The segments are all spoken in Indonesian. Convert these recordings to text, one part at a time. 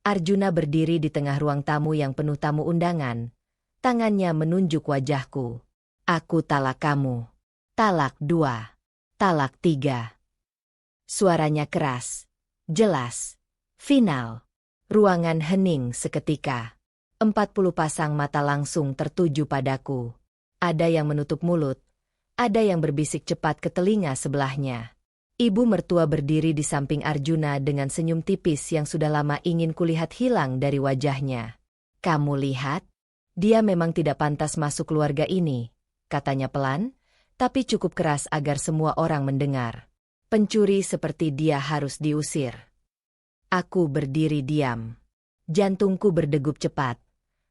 Arjuna berdiri di tengah ruang tamu yang penuh tamu undangan. Tangannya menunjuk wajahku. Aku talak kamu. Talak 2. Talak 3. Suaranya keras. Jelas. Final. Ruangan hening seketika. 40 pasang mata langsung tertuju padaku. Ada yang menutup mulut. Ada yang berbisik cepat ke telinga sebelahnya. Ibu mertua berdiri di samping Arjuna dengan senyum tipis yang sudah lama ingin kulihat hilang dari wajahnya. Kamu lihat? Dia memang tidak pantas masuk keluarga ini, katanya pelan, tapi cukup keras agar semua orang mendengar. Pencuri seperti dia harus diusir. Aku berdiri diam. Jantungku berdegup cepat.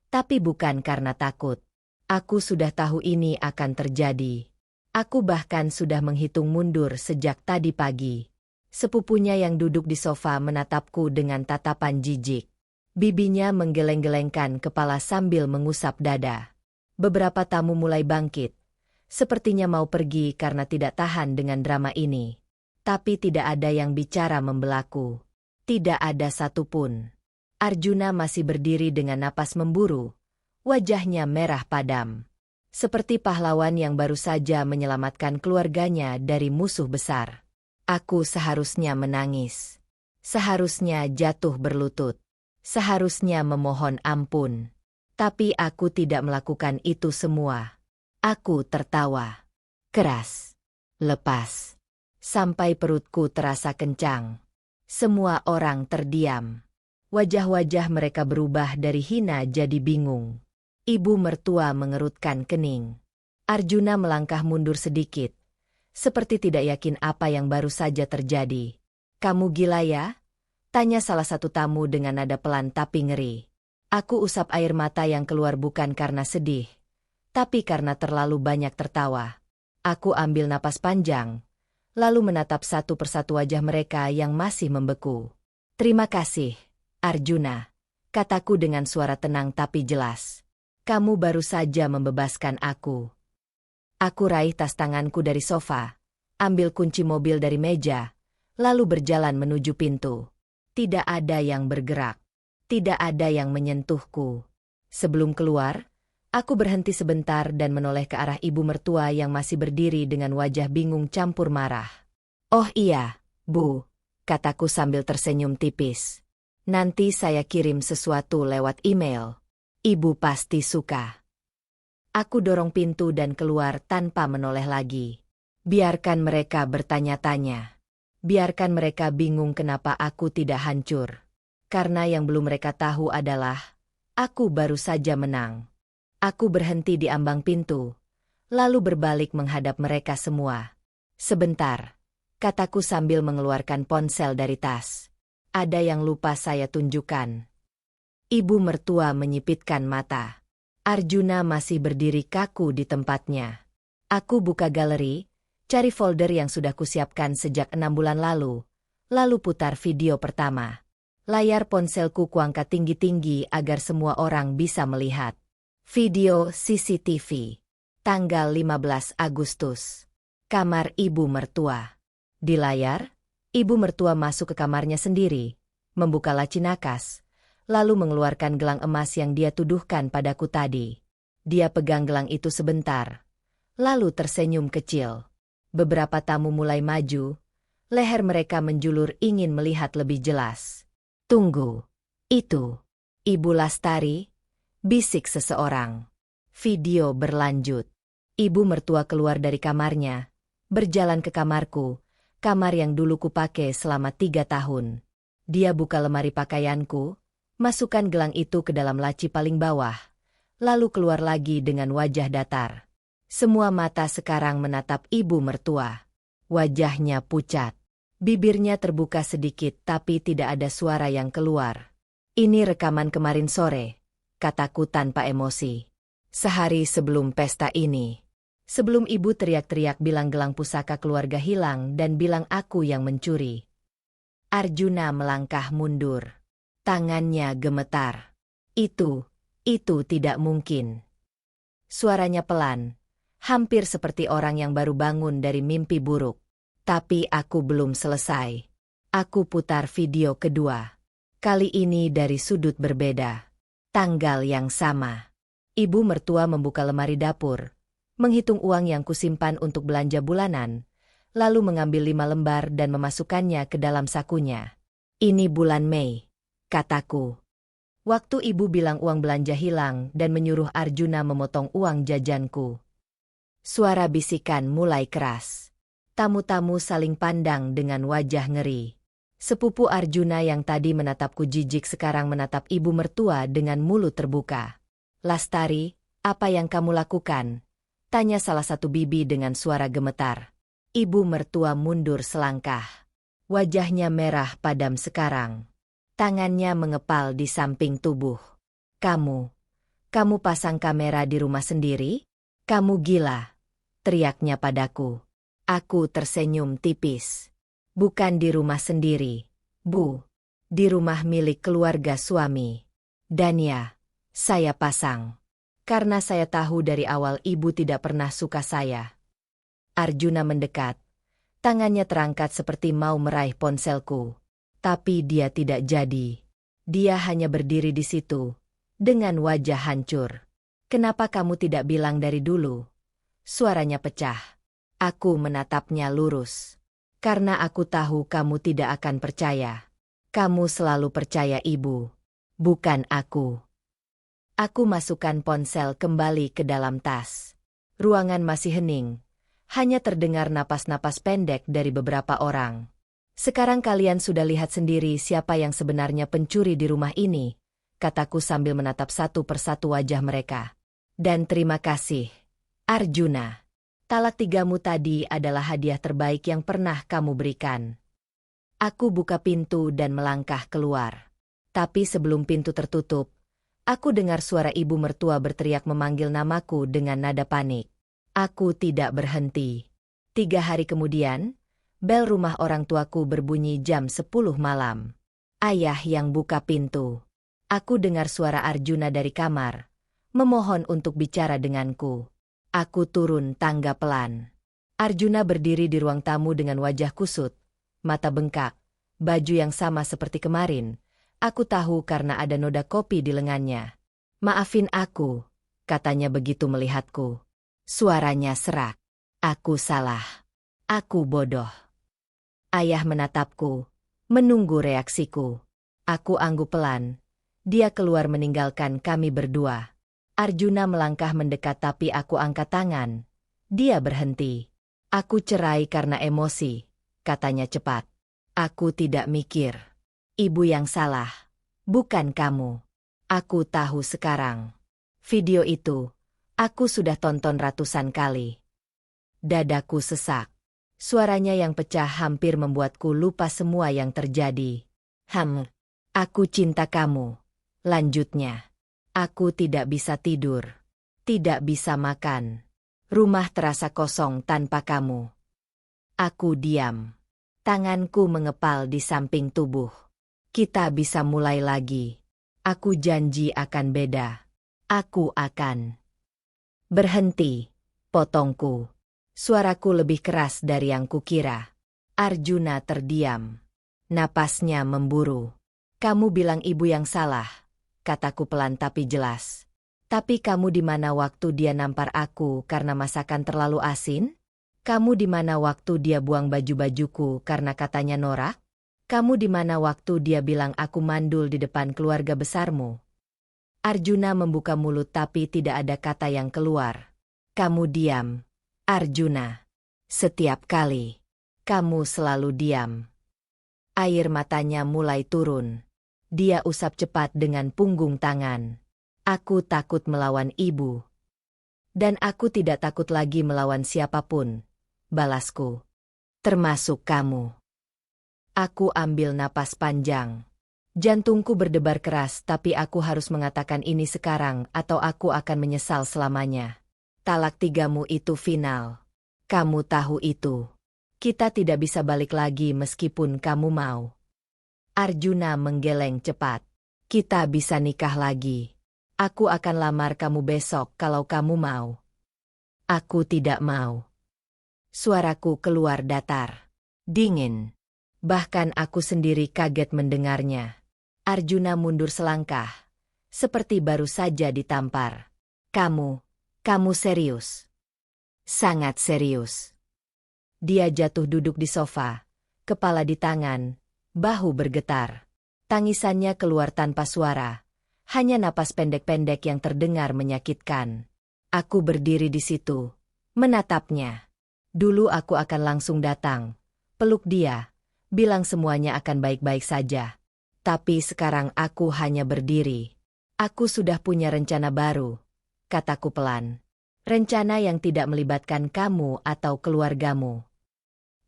Tapi bukan karena takut. Aku sudah tahu ini akan terjadi. Aku bahkan sudah menghitung mundur sejak tadi pagi. Sepupunya yang duduk di sofa menatapku dengan tatapan jijik. Bibinya menggeleng-gelengkan kepala sambil mengusap dada. Beberapa tamu mulai bangkit. Sepertinya mau pergi karena tidak tahan dengan drama ini. Tapi tidak ada yang bicara membelaku. Tidak ada satupun. Arjuna masih berdiri dengan napas memburu. Wajahnya merah padam. Seperti pahlawan yang baru saja menyelamatkan keluarganya dari musuh besar. Aku seharusnya menangis. Seharusnya jatuh berlutut. Seharusnya memohon ampun. Tapi aku tidak melakukan itu semua. Aku tertawa. Keras. Lepas. Sampai perutku terasa kencang. Semua orang terdiam. Wajah-wajah mereka berubah dari hina jadi bingung. Ibu mertua mengerutkan kening. Arjuna melangkah mundur sedikit. Seperti tidak yakin apa yang baru saja terjadi. Kamu gila ya? Tanya salah satu tamu dengan nada pelan tapi ngeri. Aku usap air mata yang keluar bukan karena sedih. Tapi karena terlalu banyak tertawa. Aku ambil napas panjang. Lalu menatap satu persatu wajah mereka yang masih membeku. Terima kasih, Arjuna. Kataku dengan suara tenang tapi jelas. Kamu baru saja membebaskan aku. Aku raih tas tanganku dari sofa, ambil kunci mobil dari meja, lalu berjalan menuju pintu. Tidak ada yang bergerak. Tidak ada yang menyentuhku. Sebelum keluar, aku berhenti sebentar dan menoleh ke arah ibu mertua yang masih berdiri dengan wajah bingung campur marah. Oh iya, Bu, kataku sambil tersenyum tipis. Nanti saya kirim sesuatu lewat email. Ibu pasti suka. Aku dorong pintu dan keluar tanpa menoleh lagi. Biarkan mereka bertanya-tanya. Biarkan mereka bingung kenapa aku tidak hancur. Karena yang belum mereka tahu adalah, aku baru saja menang. Aku berhenti di ambang pintu, lalu berbalik menghadap mereka semua. Sebentar, kataku sambil mengeluarkan ponsel dari tas. Ada yang lupa saya tunjukkan. Ibu mertua menyipitkan mata. Arjuna masih berdiri kaku di tempatnya. Aku buka galeri, cari folder yang sudah kusiapkan sejak 6 bulan lalu putar video pertama. Layar ponselku kuangkat tinggi-tinggi agar semua orang bisa melihat. Video CCTV. Tanggal 15 Agustus. Kamar ibu mertua. Di layar, ibu mertua masuk ke kamarnya sendiri, membuka laci nakas, lalu mengeluarkan gelang emas yang dia tuduhkan padaku tadi. Dia pegang gelang itu sebentar, lalu tersenyum kecil. Beberapa tamu mulai maju, leher mereka menjulur ingin melihat lebih jelas. Tunggu, itu Ibu Lastari, bisik seseorang. Video berlanjut. Ibu mertua keluar dari kamarnya, berjalan ke kamarku, kamar yang dulu kupakai selama 3 tahun. Dia buka lemari pakaianku, masukkan gelang itu ke dalam laci paling bawah, lalu keluar lagi dengan wajah datar. Semua mata sekarang menatap ibu mertua. Wajahnya pucat. Bibirnya terbuka sedikit tapi tidak ada suara yang keluar. Ini rekaman kemarin sore, kataku tanpa emosi. Sehari sebelum pesta ini. Sebelum ibu teriak-teriak bilang gelang pusaka keluarga hilang dan bilang aku yang mencuri. Arjuna melangkah mundur. Tangannya gemetar. Itu tidak mungkin. Suaranya pelan, hampir seperti orang yang baru bangun dari mimpi buruk. Tapi aku belum selesai. Aku putar video kedua. Kali ini dari sudut berbeda. Tanggal yang sama. Ibu mertua membuka lemari dapur, menghitung uang yang kusimpan untuk belanja bulanan, lalu mengambil 5 lembar dan memasukkannya ke dalam sakunya. Ini bulan Mei, kataku. Waktu ibu bilang uang belanja hilang dan menyuruh Arjuna memotong uang jajanku. Suara bisikan mulai keras. Tamu-tamu saling pandang dengan wajah ngeri. Sepupu Arjuna yang tadi menatapku jijik sekarang menatap ibu mertua dengan mulut terbuka. Lastari, apa yang kamu lakukan? Tanya salah satu bibi dengan suara gemetar. Ibu mertua mundur selangkah. Wajahnya merah padam sekarang. Tangannya mengepal di samping tubuh. Kamu pasang kamera di rumah sendiri? Kamu gila, teriaknya padaku. Aku tersenyum tipis. Bukan di rumah sendiri, Bu. Di rumah milik keluarga suami. Dan ya, saya pasang. Karena saya tahu dari awal ibu tidak pernah suka saya. Arjuna mendekat. Tangannya terangkat seperti mau meraih ponselku. Tapi dia tidak jadi. Dia hanya berdiri di situ, dengan wajah hancur. Kenapa kamu tidak bilang dari dulu? Suaranya pecah. Aku menatapnya lurus. Karena aku tahu kamu tidak akan percaya. Kamu selalu percaya ibu, bukan aku. Aku masukkan ponsel kembali ke dalam tas. Ruangan masih hening. Hanya terdengar napas-napas pendek dari beberapa orang. Sekarang kalian sudah lihat sendiri siapa yang sebenarnya pencuri di rumah ini, kataku sambil menatap satu persatu wajah mereka. Dan terima kasih, Arjuna. Talak 3-mu tadi adalah hadiah terbaik yang pernah kamu berikan. Aku buka pintu dan melangkah keluar. Tapi sebelum pintu tertutup, aku dengar suara ibu mertua berteriak memanggil namaku dengan nada panik. Aku tidak berhenti. 3 hari kemudian, bel rumah orang tuaku berbunyi jam 10 malam. Ayah yang buka pintu. Aku dengar suara Arjuna dari kamar, memohon untuk bicara denganku. Aku turun tangga pelan. Arjuna berdiri di ruang tamu dengan wajah kusut, mata bengkak, baju yang sama seperti kemarin. Aku tahu karena ada noda kopi di lengannya. Maafin aku, katanya begitu melihatku. Suaranya serak. Aku salah. Aku bodoh. Ayah menatapku, menunggu reaksiku. Aku angguk pelan. Dia keluar meninggalkan kami berdua. Arjuna melangkah mendekat tapi aku angkat tangan. Dia berhenti. Aku cerai karena emosi, katanya cepat. Aku tidak mikir. Ibu yang salah, bukan kamu. Aku tahu sekarang. Video itu, aku sudah tonton ratusan kali. Dadaku sesak. Suaranya yang pecah hampir membuatku lupa semua yang terjadi. Aku cinta kamu. Lanjutnya. Aku tidak bisa tidur. Tidak bisa makan. Rumah terasa kosong tanpa kamu. Aku diam. Tanganku mengepal di samping tubuh. Kita bisa mulai lagi. Aku janji akan beda. Aku akan. Berhenti, potongku. Suaraku lebih keras dari yang kukira. Arjuna terdiam. Napasnya memburu. Kamu bilang ibu yang salah, kataku pelan tapi jelas. Tapi kamu di mana waktu dia nampar aku karena masakan terlalu asin? Kamu di mana waktu dia buang baju-bajuku karena katanya norak? Kamu di mana waktu dia bilang aku mandul di depan keluarga besarmu? Arjuna membuka mulut tapi tidak ada kata yang keluar. Kamu diam, Arjuna. Setiap kali. Kamu selalu diam. Air matanya mulai turun. Dia usap cepat dengan punggung tangan. Aku takut melawan ibu. Dan aku tidak takut lagi melawan siapapun. Balasku. Termasuk kamu. Aku ambil napas panjang. Jantungku berdebar keras tapi aku harus mengatakan ini sekarang atau aku akan menyesal selamanya. Talak 3-mu itu final. Kamu tahu itu. Kita tidak bisa balik lagi meskipun kamu mau. Arjuna menggeleng cepat. Kita bisa nikah lagi. Aku akan lamar kamu besok kalau kamu mau. Aku tidak mau. Suaraku keluar datar. Dingin. Bahkan aku sendiri kaget mendengarnya. Arjuna mundur selangkah, seperti baru saja ditampar. Kamu serius? Sangat serius. Dia jatuh duduk di sofa, kepala di tangan, bahu bergetar. Tangisannya keluar tanpa suara, hanya napas pendek-pendek yang terdengar menyakitkan. Aku berdiri di situ, menatapnya. Dulu aku akan langsung datang, peluk dia, bilang semuanya akan baik-baik saja. Tapi sekarang aku hanya berdiri. Aku sudah punya rencana baru, kataku pelan. Rencana yang tidak melibatkan kamu atau keluargamu.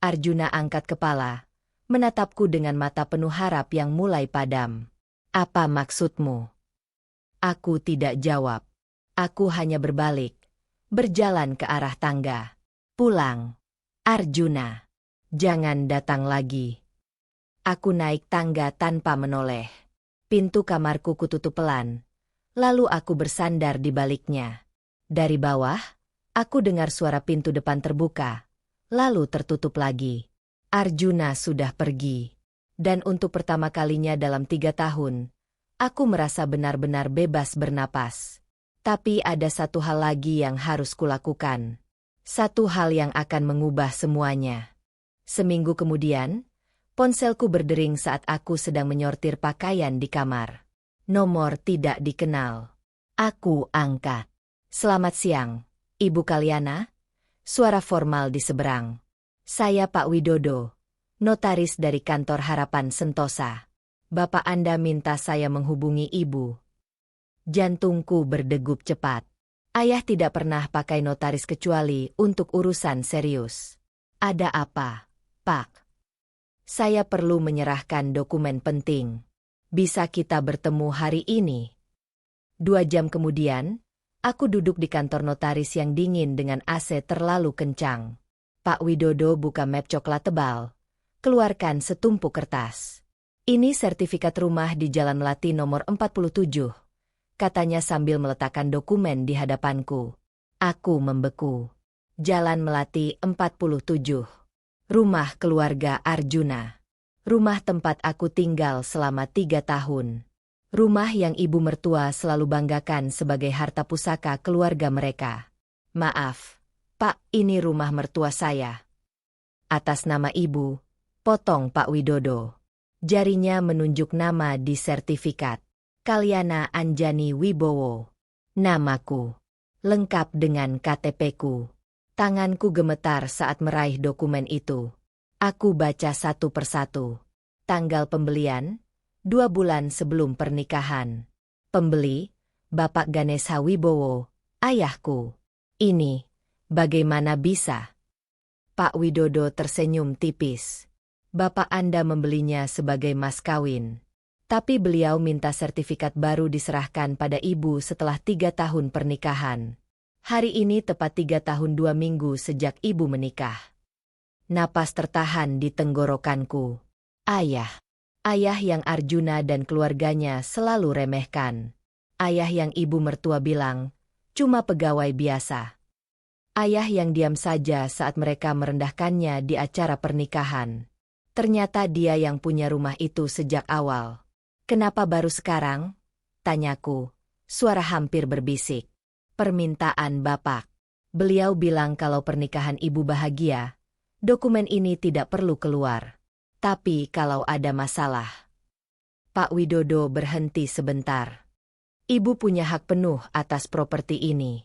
Arjuna angkat kepala, menatapku dengan mata penuh harap yang mulai padam. Apa maksudmu? Aku tidak jawab. Aku hanya berbalik, berjalan ke arah tangga. Pulang. Arjuna. Jangan datang lagi. Aku naik tangga tanpa menoleh. Pintu kamarku kututup pelan. Lalu aku bersandar di baliknya. Dari bawah, aku dengar suara pintu depan terbuka, lalu tertutup lagi. Arjuna sudah pergi. Dan untuk pertama kalinya dalam 3 tahun, aku merasa benar-benar bebas bernapas. Tapi ada satu hal lagi yang harus kulakukan. Satu hal yang akan mengubah semuanya. Seminggu kemudian, ponselku berdering saat aku sedang menyortir pakaian di kamar. Nomor tidak dikenal. Aku angkat. Selamat siang, Ibu Kalyana. Suara formal di seberang. Saya Pak Widodo, notaris dari kantor Harapan Sentosa. Bapak Anda minta saya menghubungi Ibu. Jantungku berdegup cepat. Ayah tidak pernah pakai notaris kecuali untuk urusan serius. Ada apa, Pak? Saya perlu menyerahkan dokumen penting. Bisa kita bertemu hari ini? 2 jam kemudian, aku duduk di kantor notaris yang dingin dengan AC terlalu kencang. Pak Widodo buka map coklat tebal, keluarkan setumpuk kertas. Ini sertifikat rumah di Jalan Melati nomor 47, katanya sambil meletakkan dokumen di hadapanku. Aku membeku. Jalan Melati 47. Rumah keluarga Arjuna. Rumah tempat aku tinggal selama 3 tahun. Rumah yang ibu mertua selalu banggakan sebagai harta pusaka keluarga mereka. Maaf, Pak, ini rumah mertua saya. Atas nama ibu, potong Pak Widodo. Jarinya menunjuk nama di sertifikat. Kalyana Anjani Wibowo. Namaku. Lengkap dengan KTP-ku. Tanganku gemetar saat meraih dokumen itu. Aku baca satu persatu. Tanggal pembelian, 2 bulan sebelum pernikahan. Pembeli, Bapak Ganesha Wibowo, ayahku. Ini, bagaimana bisa? Pak Widodo tersenyum tipis. Bapak Anda membelinya sebagai mas kawin. Tapi beliau minta sertifikat baru diserahkan pada ibu setelah 3 tahun pernikahan. Hari ini tepat 3 tahun 2 minggu sejak ibu menikah. Napas tertahan di tenggorokanku. Ayah. Ayah yang Arjuna dan keluarganya selalu remehkan. Ayah yang ibu mertua bilang, cuma pegawai biasa. Ayah yang diam saja saat mereka merendahkannya di acara pernikahan. Ternyata dia yang punya rumah itu sejak awal. Kenapa baru sekarang? Tanyaku, suara hampir berbisik. Permintaan Bapak. Beliau bilang kalau pernikahan ibu bahagia, dokumen ini tidak perlu keluar. Tapi kalau ada masalah. Pak Widodo berhenti sebentar. Ibu punya hak penuh atas properti ini.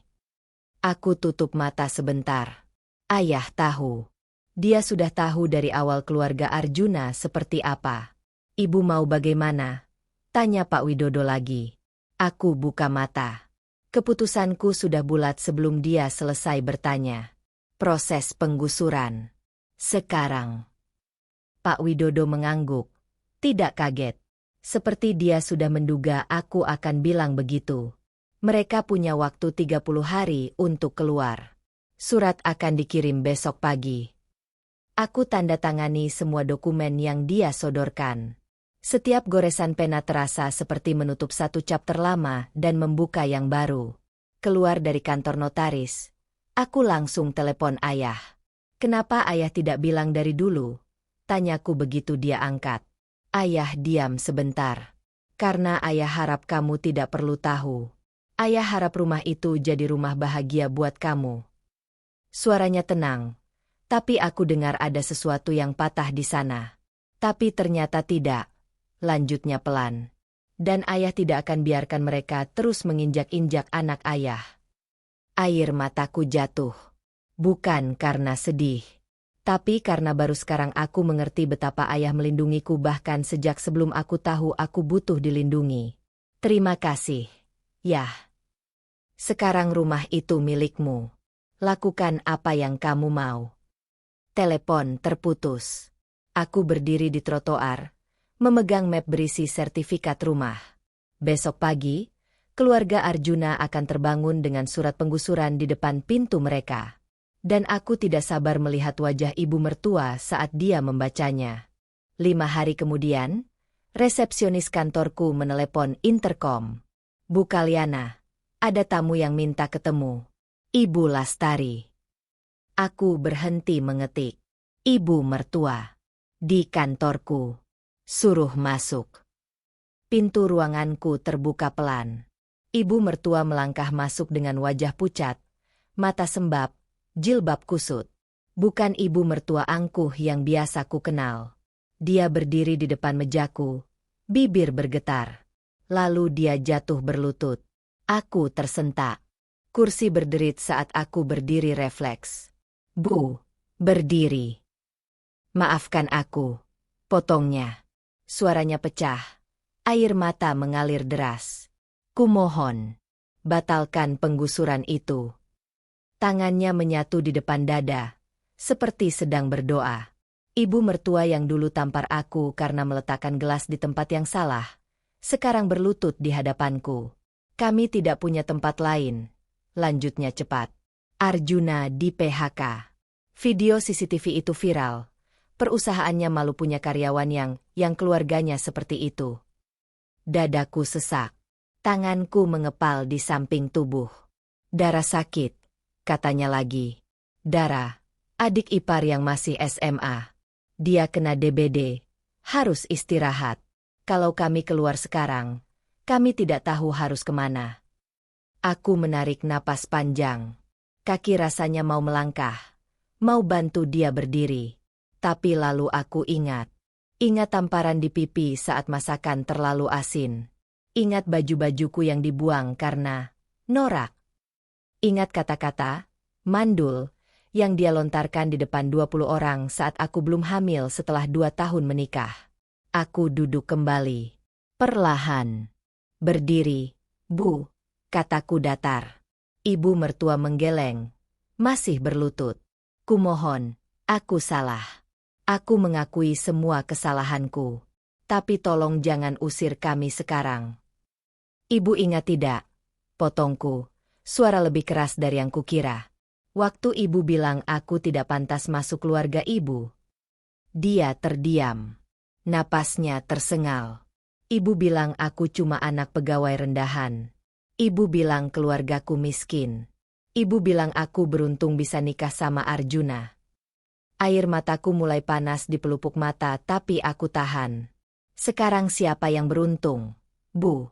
Aku tutup mata sebentar. Ayah tahu. Dia sudah tahu dari awal keluarga Arjuna seperti apa. Ibu mau bagaimana? Tanya Pak Widodo lagi. Aku buka mata. Keputusanku sudah bulat sebelum dia selesai bertanya. Proses penggusuran. Sekarang. Pak Widodo mengangguk. Tidak kaget. Seperti dia sudah menduga aku akan bilang begitu. Mereka punya waktu 30 hari untuk keluar. Surat akan dikirim besok pagi. Aku tanda tangani semua dokumen yang dia sodorkan. Setiap goresan pena terasa seperti menutup satu chapter lama dan membuka yang baru. Keluar dari kantor notaris, aku langsung telepon ayah. Kenapa ayah tidak bilang dari dulu? Tanyaku begitu dia angkat. Ayah diam sebentar. Karena ayah harap kamu tidak perlu tahu. Ayah harap rumah itu jadi rumah bahagia buat kamu. Suaranya tenang, tapi aku dengar ada sesuatu yang patah di sana. Tapi ternyata tidak, lanjutnya pelan. Dan ayah tidak akan biarkan mereka terus menginjak-injak anak ayah. Air mataku jatuh. Bukan karena sedih. Tapi karena baru sekarang aku mengerti betapa ayah melindungiku bahkan sejak sebelum aku tahu aku butuh dilindungi. Terima kasih, Yah. Sekarang rumah itu milikmu. Lakukan apa yang kamu mau. Telepon terputus. Aku berdiri di trotoar, memegang map berisi sertifikat rumah. Besok pagi, keluarga Arjuna akan terbangun dengan surat penggusuran di depan pintu mereka. Dan aku tidak sabar melihat wajah ibu mertua saat dia membacanya. 5 hari kemudian, resepsionis kantorku menelepon interkom. Bu Kalyana, ada tamu yang minta ketemu. Ibu Lastari. Aku berhenti mengetik. Ibu mertua. Di kantorku. Suruh masuk. Pintu ruanganku terbuka pelan. Ibu mertua melangkah masuk dengan wajah pucat, mata sembab, jilbab kusut. Bukan ibu mertua angkuh yang biasa ku kenal. Dia berdiri di depan mejaku, bibir bergetar. Lalu dia jatuh berlutut. Aku tersentak. Kursi berderit saat aku berdiri refleks. Bu, berdiri. Maafkan aku. Potongnya. Suaranya pecah. Air mata mengalir deras. Kumohon. Batalkan penggusuran itu. Tangannya menyatu di depan dada. Seperti sedang berdoa. Ibu mertua yang dulu tampar aku karena meletakkan gelas di tempat yang salah. Sekarang berlutut di hadapanku. Kami tidak punya tempat lain. Lanjutnya cepat. Arjuna di PHK. Video CCTV itu viral. Perusahaannya malu punya karyawan yang keluarganya seperti itu. Dadaku sesak. Tanganku mengepal di samping tubuh. Dara sakit, katanya lagi. Dara, adik ipar yang masih SMA. Dia kena DBD. Harus istirahat. Kalau kami keluar sekarang, kami tidak tahu harus kemana. Aku menarik napas panjang. Kaki rasanya mau melangkah. Mau bantu dia berdiri. Tapi lalu aku ingat. Ingat tamparan di pipi saat masakan terlalu asin. Ingat baju-bajuku yang dibuang karena norak. Ingat kata-kata, mandul, yang dia lontarkan di depan 20 orang saat aku belum hamil setelah 2 tahun menikah. Aku duduk kembali. Perlahan. Berdiri. Bu, kataku datar. Ibu mertua menggeleng. Masih berlutut. Kumohon, aku salah. Aku mengakui semua kesalahanku. Tapi tolong jangan usir kami sekarang. Ibu ingat tidak? Potongku. Suara lebih keras dari yang kukira. Waktu ibu bilang aku tidak pantas masuk keluarga ibu. Dia terdiam. Napasnya tersengal. Ibu bilang aku cuma anak pegawai rendahan. Ibu bilang keluargaku miskin. Ibu bilang aku beruntung bisa nikah sama Arjuna. Air mataku mulai panas di pelupuk mata tapi aku tahan. Sekarang siapa yang beruntung? Bu.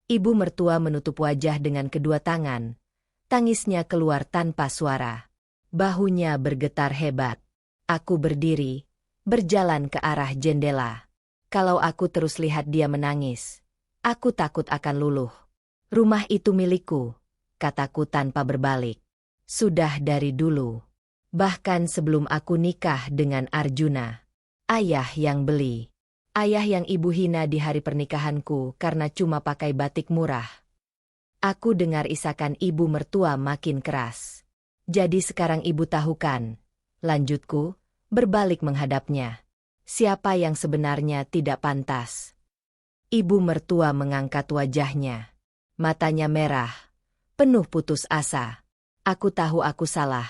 Ibu mertua menutup wajah dengan kedua tangan. Tangisnya keluar tanpa suara. Bahunya bergetar hebat. Aku berdiri, berjalan ke arah jendela. Kalau aku terus lihat dia menangis, aku takut akan luluh. Rumah itu milikku, kataku tanpa berbalik. Sudah dari dulu. Bahkan sebelum aku nikah dengan Arjuna. Ayah yang beli. Ayah yang ibu hina di hari pernikahanku karena cuma pakai batik murah. Aku dengar isakan ibu mertua makin keras. Jadi sekarang ibu tahu kan? Lanjutku, berbalik menghadapnya. Siapa yang sebenarnya tidak pantas? Ibu mertua mengangkat wajahnya. Matanya merah, penuh putus asa. Aku tahu aku salah.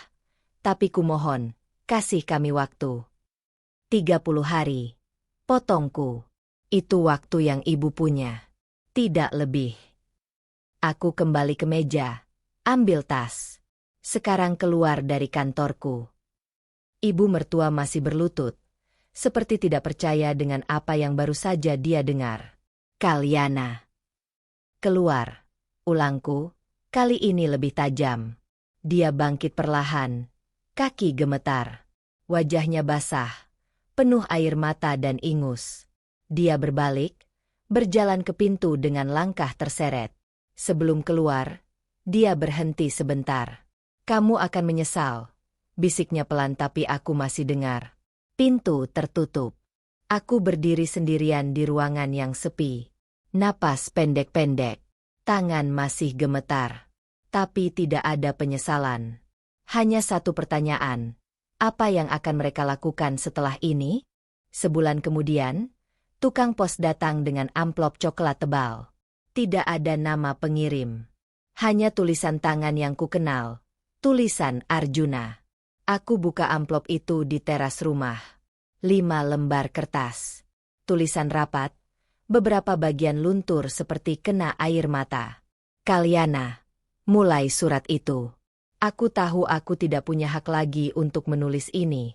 Tapi kumohon, kasih kami waktu. 30 hari. Potongku. Itu waktu yang ibu punya. Tidak lebih. Aku kembali ke meja. Ambil tas. Sekarang keluar dari kantorku. Ibu mertua masih berlutut. Seperti tidak percaya dengan apa yang baru saja dia dengar. Kalyana. Keluar. Ulangku, kali ini lebih tajam. Dia bangkit perlahan. Kaki gemetar. Wajahnya basah. Penuh air mata dan ingus. Dia berbalik, berjalan ke pintu dengan langkah terseret. Sebelum keluar, dia berhenti sebentar. Kamu akan menyesal, bisiknya pelan tapi aku masih dengar. Pintu tertutup. Aku berdiri sendirian di ruangan yang sepi. Napas pendek-pendek. Tangan masih gemetar. Tapi tidak ada penyesalan. Hanya satu pertanyaan. Apa yang akan mereka lakukan setelah ini? Sebulan kemudian, tukang pos datang dengan amplop coklat tebal. Tidak ada nama pengirim. Hanya tulisan tangan yang kukenal. Tulisan Arjuna. Aku buka amplop itu di teras rumah. 5 lembar kertas. Tulisan rapat. Beberapa bagian luntur seperti kena air mata. Kalyana. Mulai surat itu. Aku tahu aku tidak punya hak lagi untuk menulis ini.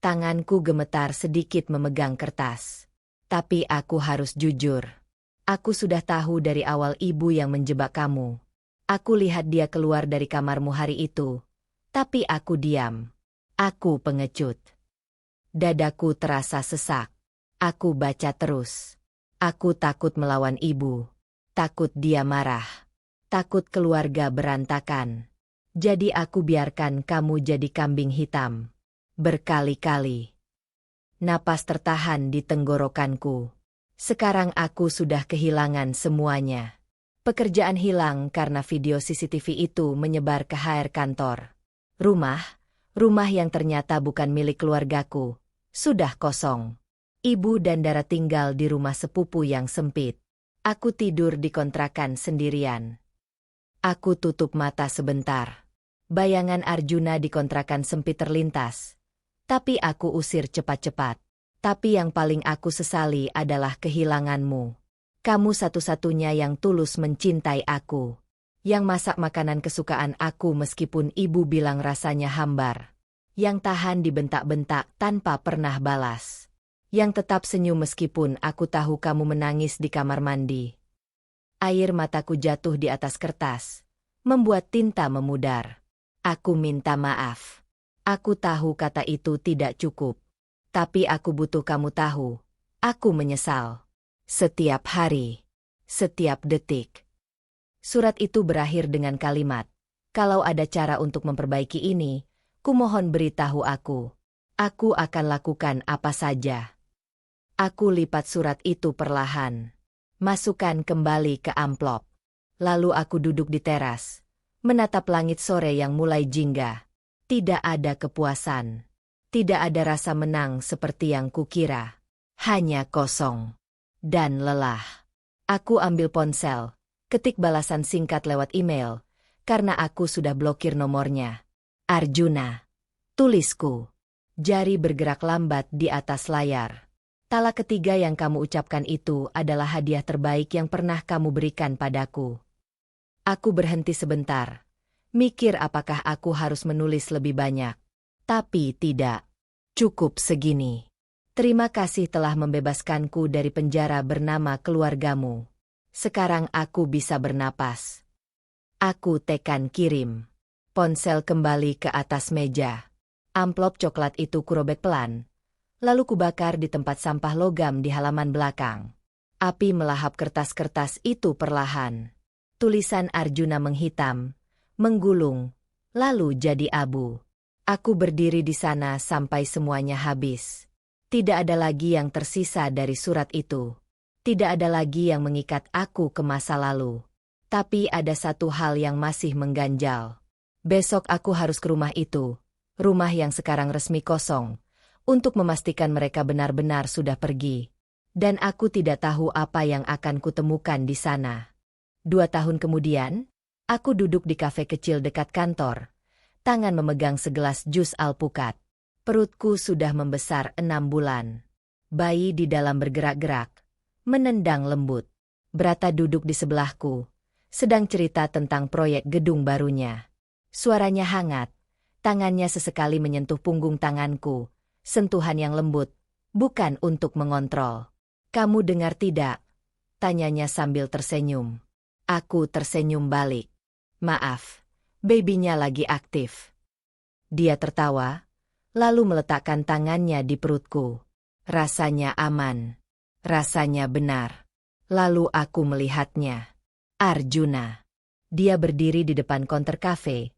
Tanganku gemetar sedikit memegang kertas. Tapi aku harus jujur. Aku sudah tahu dari awal ibu yang menjebak kamu. Aku lihat dia keluar dari kamarmu hari itu. Tapi aku diam. Aku pengecut. Dadaku terasa sesak. Aku baca terus. Aku takut melawan ibu. Takut dia marah. Takut keluarga berantakan. Jadi aku biarkan kamu jadi kambing hitam. Berkali-kali. Napas tertahan di tenggorokanku. Sekarang aku sudah kehilangan semuanya. Pekerjaan hilang karena video CCTV itu menyebar ke HR kantor. Rumah yang ternyata bukan milik keluargaku, sudah kosong. Ibu dan Dara tinggal di rumah sepupu yang sempit. Aku tidur di kontrakan sendirian. Aku tutup mata sebentar. Bayangan Arjuna di kontrakan sempit terlintas. Tapi aku usir cepat-cepat. Tapi yang paling aku sesali adalah kehilanganmu. Kamu satu-satunya yang tulus mencintai aku. Yang masak makanan kesukaan aku meskipun ibu bilang rasanya hambar. Yang tahan dibentak-bentak tanpa pernah balas. Yang tetap senyum meskipun aku tahu kamu menangis di kamar mandi. Air mataku jatuh di atas kertas, membuat tinta memudar. Aku minta maaf. Aku tahu kata itu tidak cukup. Tapi aku butuh kamu tahu. Aku menyesal. Setiap hari. Setiap detik. Surat itu berakhir dengan kalimat, kalau ada cara untuk memperbaiki ini, kumohon beritahu aku. Aku akan lakukan apa saja. Aku lipat surat itu perlahan. Masukkan kembali ke amplop. Lalu aku duduk di teras. Menatap langit sore yang mulai jingga. Tidak ada kepuasan. Tidak ada rasa menang seperti yang kukira. Hanya kosong. Dan lelah. Aku ambil ponsel. Ketik balasan singkat lewat email. Karena aku sudah blokir nomornya. Arjuna. Tulisku. Jari bergerak lambat di atas layar. Talak ketiga yang kamu ucapkan itu adalah hadiah terbaik yang pernah kamu berikan padaku. Aku berhenti sebentar. Mikir apakah aku harus menulis lebih banyak. Tapi tidak. Cukup segini. Terima kasih telah membebaskanku dari penjara bernama keluargamu. Sekarang aku bisa bernapas. Aku tekan kirim. Ponsel kembali ke atas meja. Amplop coklat itu kurobek pelan. Lalu kubakar di tempat sampah logam di halaman belakang. Api melahap kertas-kertas itu perlahan. Tulisan Arjuna menghitam, menggulung, lalu jadi abu. Aku berdiri di sana sampai semuanya habis. Tidak ada lagi yang tersisa dari surat itu. Tidak ada lagi yang mengikat aku ke masa lalu. Tapi ada satu hal yang masih mengganjal. Besok aku harus ke rumah itu, rumah yang sekarang resmi kosong. Untuk memastikan mereka benar-benar sudah pergi. Dan aku tidak tahu apa yang akan kutemukan di sana. 2 tahun kemudian, aku duduk di kafe kecil dekat kantor. Tangan memegang segelas jus alpukat. Perutku sudah membesar 6 bulan. Bayi di dalam bergerak-gerak. Menendang lembut. Brata duduk di sebelahku. Sedang cerita tentang proyek gedung barunya. Suaranya hangat. Tangannya sesekali menyentuh punggung tanganku. Sentuhan yang lembut, bukan untuk mengontrol. Kamu dengar tidak? Tanyanya sambil tersenyum. Aku tersenyum balik. Maaf, babynya lagi aktif. Dia tertawa, lalu meletakkan tangannya di perutku. Rasanya aman. Rasanya benar. Lalu aku melihatnya. Arjuna. Dia berdiri di depan konter kafe,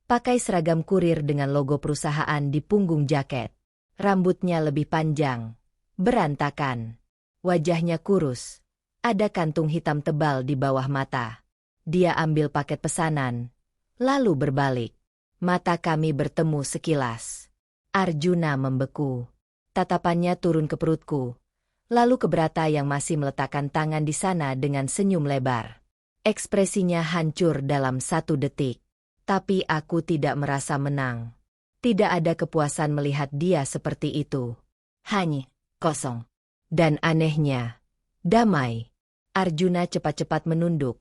pakai seragam kurir dengan logo perusahaan di punggung jaket. Rambutnya lebih panjang, berantakan. Wajahnya kurus, ada kantung hitam tebal di bawah mata. Dia ambil paket pesanan, lalu berbalik. Mata kami bertemu sekilas. Arjuna membeku. Tatapannya turun ke perutku, lalu ke Brata yang masih meletakkan tangan di sana dengan senyum lebar. Ekspresinya hancur dalam 1 detik. Tapi aku tidak merasa menang. Tidak ada kepuasan melihat dia seperti itu. Hanya kosong. Dan anehnya, damai. Arjuna cepat-cepat menunduk,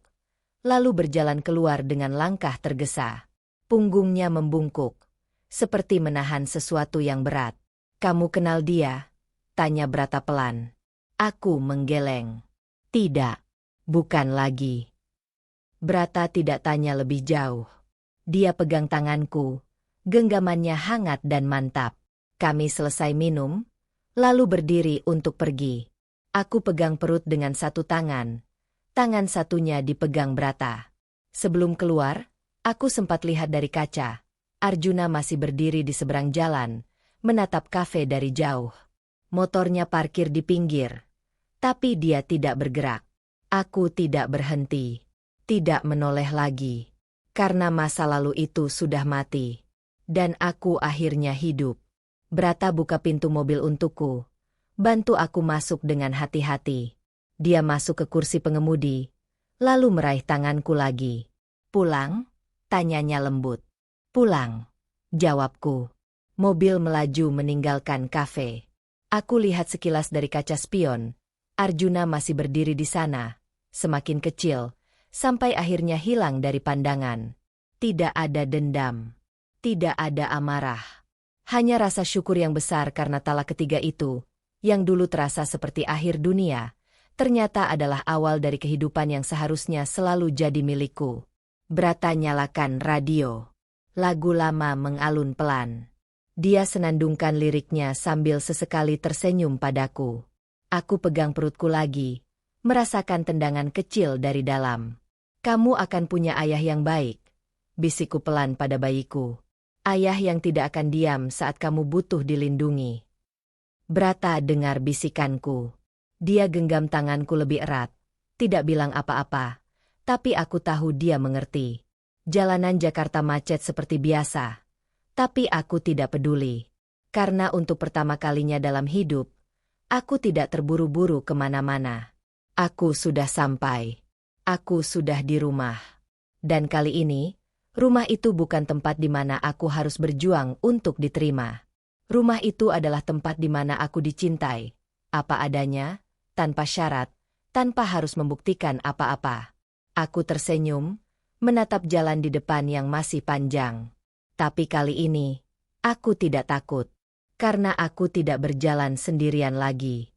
lalu berjalan keluar dengan langkah tergesa. Punggungnya membungkuk, seperti menahan sesuatu yang berat. Kamu kenal dia? Tanya Brata pelan. Aku menggeleng. Tidak, bukan lagi. Brata tidak tanya lebih jauh. Dia pegang tanganku, genggamannya hangat dan mantap. Kami selesai minum, lalu berdiri untuk pergi. Aku pegang perut dengan 1 tangan, tangan satunya dipegang Brata. Sebelum keluar, aku sempat lihat dari kaca. Arjuna masih berdiri di seberang jalan, menatap kafe dari jauh. Motornya parkir di pinggir, tapi dia tidak bergerak. Aku tidak berhenti, tidak menoleh lagi, karena masa lalu itu sudah mati. Dan aku akhirnya hidup. Brata buka pintu mobil untukku, bantu aku masuk dengan hati-hati. Dia masuk ke kursi pengemudi, lalu meraih tanganku lagi. Pulang? Tanyanya lembut. Pulang, jawabku. Mobil melaju meninggalkan kafe. Aku lihat sekilas dari kaca spion. Arjuna masih berdiri di sana, semakin kecil, sampai akhirnya hilang dari pandangan. Tidak ada dendam. Tidak ada amarah. Hanya rasa syukur yang besar karena talak ketiga itu, yang dulu terasa seperti akhir dunia, ternyata adalah awal dari kehidupan yang seharusnya selalu jadi milikku. Brata nyalakan radio. Lagu lama mengalun pelan. Dia senandungkan liriknya sambil sesekali tersenyum padaku. Aku pegang perutku lagi, merasakan tendangan kecil dari dalam. Kamu akan punya ayah yang baik, bisikku pelan pada bayiku. Ayah yang tidak akan diam saat kamu butuh dilindungi. Brata dengar bisikanku. Dia genggam tanganku lebih erat, tidak bilang apa-apa, tapi aku tahu dia mengerti. Jalanan Jakarta macet seperti biasa. Tapi aku tidak peduli. Karena untuk pertama kalinya dalam hidup, aku tidak terburu-buru kemana-mana. Aku sudah sampai. Aku sudah di rumah. Dan kali ini, rumah itu bukan tempat di mana aku harus berjuang untuk diterima. Rumah itu adalah tempat di mana aku dicintai. Apa adanya, tanpa syarat, tanpa harus membuktikan apa-apa. Aku tersenyum, menatap jalan di depan yang masih panjang. Tapi kali ini, aku tidak takut. Karena aku tidak berjalan sendirian lagi.